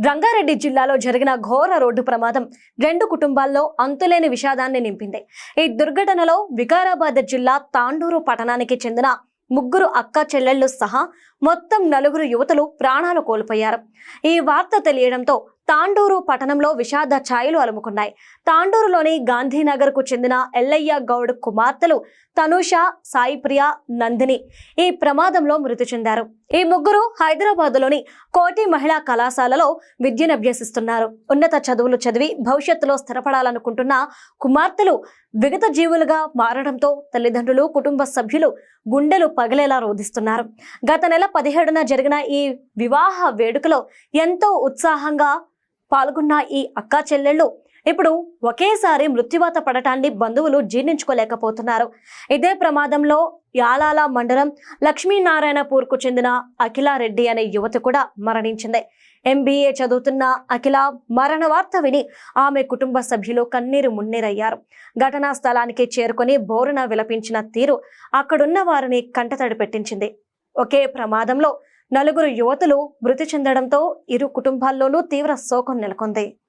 రంగారెడ్డి జిల్లాలో జరిగిన ఘోర రోడ్డు ప్రమాదం రెండు కుటుంబాల్లో అంతులేని విషాదాన్ని నింపింది. ఈ దుర్ఘటనలో వికారాబాద్ జిల్లా తాండూరు పట్టణానికి చెందిన ముగ్గురు అక్క చెల్లెళ్లు సహా మొత్తం 4 యువతులు ప్రాణాలు కోల్పోయారు. ఈ వార్త తెలియడంతో తాండూరు పట్టణంలో విషాద ఛాయలు అలుముకున్నాయి. తాండూరులోని గాంధీనగర్ కు చెందిన ఎల్లయ్య గౌడ్ కుమార్తెలు తనుష, సాయిప్రియ, నందిని ఈ ప్రమాదంలో మృతి చెందారు. ఈ ముగ్గురు హైదరాబాద్లోని కోటి మహిళా కళాశాలలో విద్యనభ్యసిస్తున్నారు. ఉన్నత చదువులు చదివి భవిష్యత్తులో స్థిరపడాలనుకుంటున్న కుమార్తెలు విగత జీవులుగా మారడంతో తల్లిదండ్రులు, కుటుంబ సభ్యులు గుండెలు పగిలేలా రోధిస్తున్నారు. గత నెల 17న జరిగిన ఈ వివాహ వేడుకలో ఎంతో ఉత్సాహంగా పాల్గొన్న ఈ అక్కా చెల్లెళ్ళు ఇప్పుడు ఒకేసారి మృత్యువాత పడటాన్ని బంధువులు జీర్ణించుకోలేకపోతున్నారు. ఇదే ప్రమాదంలో యాలాల మండలం లక్ష్మీనారాయణపూర్కు చెందిన అఖిలారెడ్డి అనే యువతి కూడా మరణించింది. MBA చదువుతున్న అఖిల మరణ వార్త విని ఆమె కుటుంబ సభ్యులు కన్నీరు మున్నీరయ్యారు. ఘటనా స్థలానికి చేరుకొని బోరున విలపించిన తీరు అక్కడున్న వారిని కంటతడి పెట్టించింది. ఒకే ప్రమాదంలో 4 యువతులు మృతి చెందడంతో ఇరు కుటుంబాల్లోనూ తీవ్ర శోకం నెలకొంది.